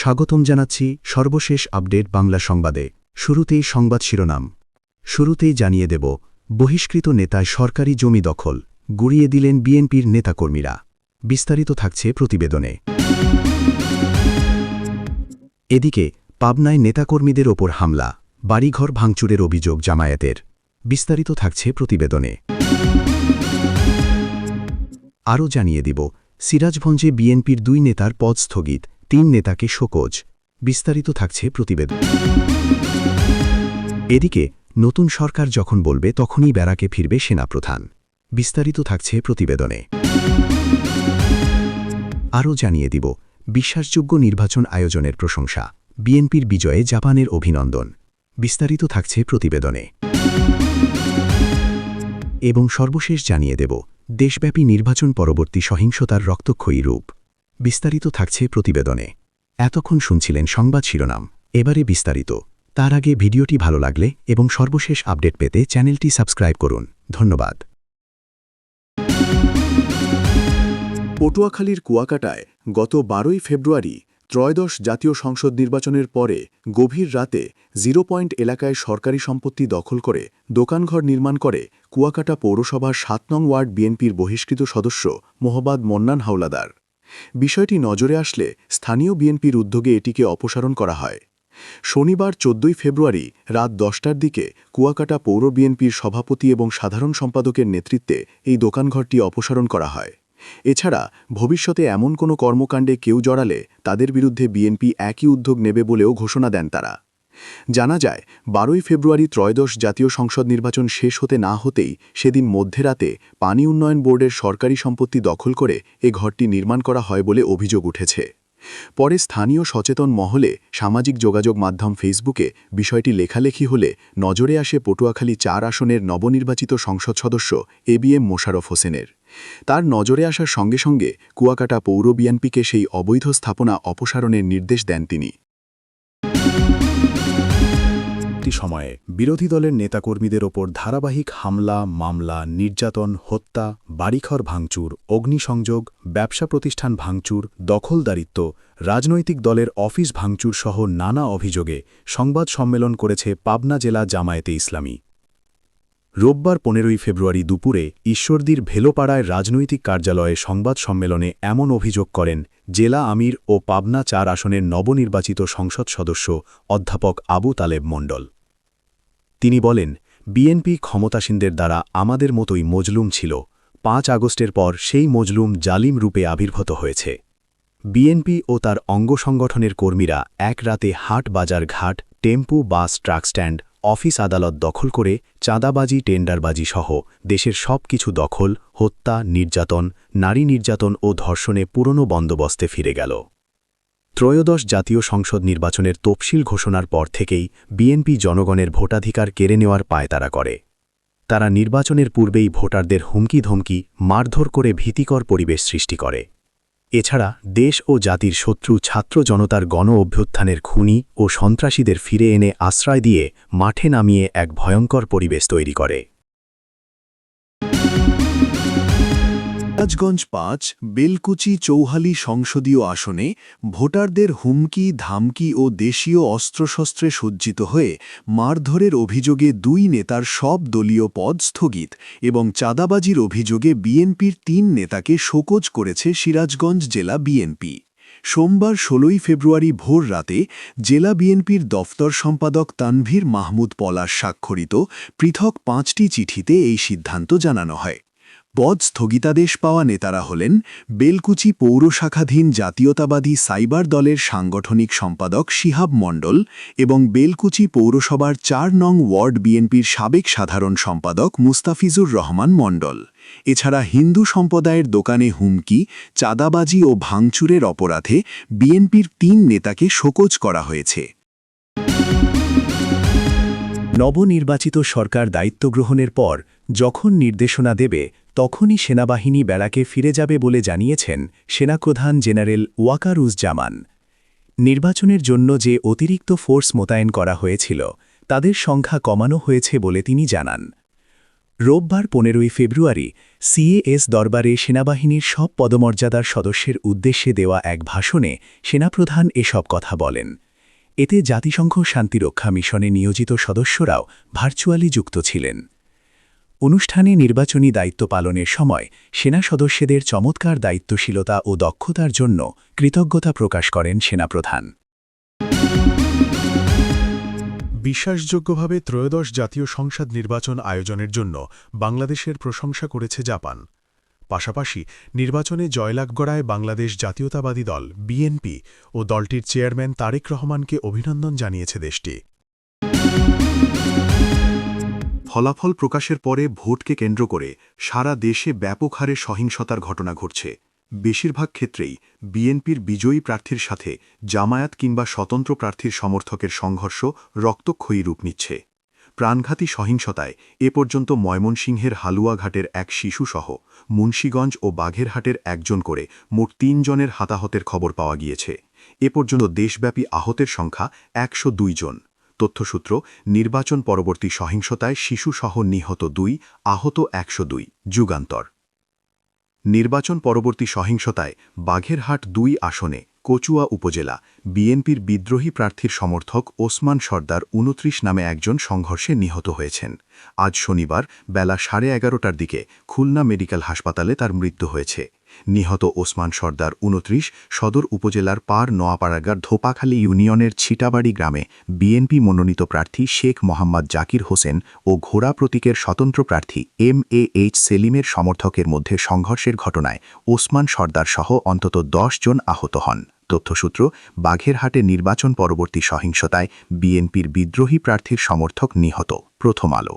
স্বাগতম জানাচ্ছি সর্বশেষ আপডেট বাংলা সংবাদে। শুরুতেই সংবাদ শিরোনাম। শুরুতেই জানিয়ে দেব, বহিষ্কৃত নেতায় সরকারি জমি দখল, গুড়িয়ে দিলেন বিএনপির নেতাকর্মীরা। বিস্তারিত থাকছে প্রতিবেদনে। এদিকে পাবনায় নেতাকর্মীদের ওপর হামলা, বাড়িঘর ভাঙচুরের অভিযোগ জামায়াতের। বিস্তারিত থাকছে প্রতিবেদনে। আরও জানিয়ে দিব, সিরাজগঞ্জে বিএনপির 2 নেতার পদ স্থগিত, 3 নেতাকে শোকজ। বিস্তারিত থাকছে প্রতিবেদন। এদিকে নতুন সরকার যখন বলবে তখনই ব্যারাকে ফিরবে সেনাপ্রধান। বিস্তারিত থাকছে প্রতিবেদনে। আরও জানিয়ে দিব, বিশ্বাসযোগ্য নির্বাচন আয়োজনের প্রশংসা, বিএনপির বিজয়ে জাপানের অভিনন্দন। বিস্তারিত থাকছে প্রতিবেদনে। এবং সর্বশেষ জানিয়ে দেব, দেশব্যাপী নির্বাচন পরবর্তী সহিংসতার রক্তক্ষয়ী রূপ। বিস্তারিত থাকছে প্রতিবেদনে। এতক্ষণ শুনছিলেন সংবাদ শিরোনাম, এবারে বিস্তারিত। তার আগে ভিডিওটি ভালো লাগলে এবং সর্বশেষ আপডেট পেতে চ্যানেলটি সাবস্ক্রাইব করুন। ধন্যবাদ। পটুয়াখালীর কুয়াকাটায় গত 12 ফেব্রুয়ারি ত্রয়োদশ জাতীয় সংসদ নির্বাচনের পরে গভীর রাতে 0 পয়েন্ট এলাকায় সরকারি সম্পত্তি দখল করে দোকানঘর নির্মাণ করে কুয়াকাটা পৌরসভার 7 নং ওয়ার্ড বিএনপির বহিষ্কৃত সদস্য মোহাম্মদ মন্নান হাওলাদার। বিষয়টি নজরে আসলে স্থানীয় বিএনপির উদ্যোগে এটিকে অপসারণ করা হয়। শনিবার 14 ফেব্রুয়ারি রাত 10টার দিকে কুয়াকাটা পৌর বিএনপির সভাপতি এবং সাধারণ সম্পাদকের নেতৃত্বে এই দোকানঘরটি অপসারণ করা হয়। এছাড়া ভবিষ্যতে এমন কোনো কর্মকাণ্ডে কেউ জড়ালে তাদের বিরুদ্ধে বিএনপি একই উদ্যোগ নেবে বলেও ঘোষণা দেন তারা। জানা যায়, 12 ফেব্রুয়ারি ত্রয়োদশ জাতীয় সংসদ নির্বাচন শেষ হতে না হতেই সেদিন মধ্যরাতে পানি উন্নয়ন বোর্ডের সরকারি সম্পত্তি দখল করে এ ঘরটি নির্মাণ করা হয় বলে অভিযোগ উঠেছে। পরে স্থানীয় সচেতন মহলে সামাজিক যোগাযোগ মাধ্যম ফেসবুকে বিষয়টি লেখালেখি হলে নজরে আসে পটুয়াখালী 4 আসনের নবনির্বাচিত সংসদ সদস্য এবিএম মোশাররফ হোসেনের। তার নজরে আসার সঙ্গে সঙ্গে কুয়াকাটা পৌর বিএনপিকে সেই অবৈধ স্থাপনা অপসারণের নির্দেশ দেন তিনি। সময়ে বিরোধী দলের নেতাকর্মীদের ওপর ধারাবাহিক হামলা, মামলা, নির্যাতন, হত্যা, বাড়িঘর ভাঙচুর, অগ্নিসংযোগ, ব্যবসা প্রতিষ্ঠান ভাঙচুর, দখলদারিত্ব, রাজনৈতিক দলের অফিস ভাঙচুর সহ নানা অভিযোগে সংবাদ সম্মেলন করেছে পাবনা জেলা জামায়াতে ইসলামী। রোববার 15 ফেব্রুয়ারি দুপুরে ঈশ্বরদীর ভেলোপাড়ায় রাজনৈতিক কার্যালয়ে সংবাদ সম্মেলনে এমন অভিযোগ করেন জেলা আমির ও পাবনা 4 আসনের নবনির্বাচিত সংসদ সদস্য অধ্যাপক আবু তালেব মণ্ডল। তিনি বলেন, বিএনপি ক্ষমতাসীনদের দ্বারা আমাদের মতোই মজলুম ছিল। 5 আগস্টের পর সেই মজলুম জালিম রূপে আবির্ভূত হয়েছে। বিএনপি ও তার অঙ্গ সংগঠনের কর্মীরা এক রাতে হাট, বাজার, ঘাট, টেম্পু, বাস, ট্রাক স্ট্যান্ড, অফিস, আদালত দখল করে চাঁদাবাজি, টেন্ডারবাজি সহ দেশের সব কিছু দখল, হত্যা, নির্যাতন, নারী নির্যাতন ও ধর্ষণে পুরনো বন্দোবস্তে ফিরে গেল। ত্রয়োদশ জাতীয় সংসদ নির্বাচনের তফসিল ঘোষণার পর থেকেই বিএনপি জনগণের ভোটাধিকার কেড়ে নেওয়ার পায়তারা করে। তারা নির্বাচনের পূর্বেই ভোটারদের হুমকি ধমকি, মারধর করে ভীতিকর পরিবেশ সৃষ্টি করে। এছাড়া দেশ ও জাতির শত্রু ছাত্র জনতার গণ অভ্যুত্থানের খুনি ও সন্ত্রাসীদের ফিরে এনে আশ্রয় দিয়ে মাঠে নামিয়ে এক ভয়ঙ্কর পরিবেশ তৈরি করে। সিরাজগঞ্জ 5 বেলকুচি চৌহালি সংসদীয় আসনে ভোটারদের হুমকি ধামকি ও দেশীয় অস্ত্রশস্ত্রে সজ্জিত হয়ে মারধরের অভিযোগে 2 নেতার সব দলীয় পদ স্থগিত এবং চাঁদাবাজির অভিযোগে বিএনপির 3 নেতাকে শোকজ করেছে সিরাজগঞ্জ জেলা বিএনপি। সোমবার 16 ফেব্রুয়ারি ভোর রাতে জেলা বিএনপির দফতর সম্পাদক তানভীর মাহমুদ পলাশ স্বাক্ষরিত পৃথক 5টি চিঠিতে এই সিদ্ধান্ত জানানো হয়। পদ স্থগিতাদেশ পাওয়া নেতারা হলেন বেলকুচি পৌর শাখাধীন জাতীয়তাবাদী সাইবার দলের সাংগঠনিক সম্পাদক শিহাব মণ্ডল এবং বেলকুচি পৌরসভার 4 নং ওয়ার্ড বিএনপির সাবেক সাধারণ সম্পাদক মুস্তাফিজুর রহমান মণ্ডল। এছাড়া হিন্দু সম্প্রদায়ের দোকানে হুমকি, চাঁদাবাজি ও ভাঙচুরের অপরাধে বিএনপির 3 নেতাকে শোকজ করা হয়েছে। নবনির্বাচিত সরকার দায়িত্ব গ্রহণের পর যখন নির্দেশনা দেবে তখনই সেনাবাহিনী ব্যারাকে ফিরে যাবে বলে জানিয়েছেন সেনাপ্রধান জেনারেল ওয়াকারুজ্জামান। নির্বাচনের জন্য যে অতিরিক্ত ফোর্স মোতায়েন করা হয়েছিল তাদের সংখ্যা কমানো হয়েছে বলে তিনি জানান। রোববার 15 ফেব্রুয়ারি সিএএস দরবারে সেনাবাহিনীর সব পদমর্যাদার সদস্যের উদ্দেশ্যে দেওয়া এক ভাষণে সেনাপ্রধান এসব কথা বলেন। এতে জাতিসংঘ শান্তিরক্ষা মিশনে নিয়োজিত সদস্যরাও ভার্চুয়ালি যুক্ত ছিলেন। অনুষ্ঠানে নির্বাচনী দায়িত্ব পালনের সময় সেনা সদস্যদের চমৎকার দায়িত্বশীলতা ও দক্ষতার জন্য কৃতজ্ঞতা প্রকাশ করেন সেনাপ্রধান। বিশ্বাসযোগ্যভাবে ত্রয়োদশ জাতীয় সংসদ নির্বাচন আয়োজনের জন্য বাংলাদেশের প্রশংসা করেছে জাপান। পাশাপাশি নির্বাচনে জয়লাভ করায় বাংলাদেশ জাতীয়তাবাদী দল বিএনপি ও দলটির চেয়ারম্যান তারেক রহমানকে অভিনন্দন জানিয়েছে দেশটি। ফলাফল প্রকাশের পরে ভোটকে কেন্দ্র করে সারা দেশে ব্যাপক হারে সহিংসতার ঘটনা ঘটছে। বেশিরভাগ ক্ষেত্রেই বিএনপির বিজয়ী প্রার্থীর সাথে জামায়াত কিংবা স্বতন্ত্র প্রার্থীর সমর্থকের সংঘর্ষ রক্তক্ষয়ী রূপ নিচ্ছে। প্রাণঘাতী সহিংসতায় এ পর্যন্ত ময়মনসিংহের হালুয়াঘাটের এক শিশুসহ মুন্সীগঞ্জ ও বাঘেরহাটের একজন করে মোট ৩ জনের হতাহতের খবর পাওয়া গিয়েছে। এ পর্যন্ত দেশব্যাপী আহতের সংখ্যা ১০২ জন। তথ্যসূত্র, নির্বাচন পরবর্তী সহিংসতায় শিশুসহ নিহত ২, আহত ১০২। যুগান্তর। নির্বাচন পরবর্তী সহিংসতায় বাঘেরহাট ২ আসনে কচুয়া উপজেলা বিএনপির বিদ্রোহী প্রার্থীর সমর্থক ওসমান সর্দার ২৯ নামে একজন সংঘর্ষে নিহত হয়েছেন। আজ শনিবার বেলা 11:30টার দিকে খুলনা মেডিকেল হাসপাতালে তার মৃত্যু হয়েছে। নিহত ওসমান সর্দার ২৯ সদর উপজেলার পার নোয়াপাড়াগার ধোপাখালী ইউনিয়নের ছিটাবাড়ি গ্রামে বিএনপি মনোনীত প্রার্থী শেখ মোহাম্মদ জাকির হোসেন ও ঘোড়া প্রতীকের স্বতন্ত্র প্রার্থী MAH সেলিমের সমর্থকের মধ্যে সংঘর্ষের ঘটনায় ওসমান সর্দার সহ অন্তত ১০ জন আহত হন। তথ্যসূত্র, বাঘেরহাটে নির্বাচন পরবর্তী সহিংসতায় বিএনপির বিদ্রোহী প্রার্থীর সমর্থক নিহত। প্রথম আলো।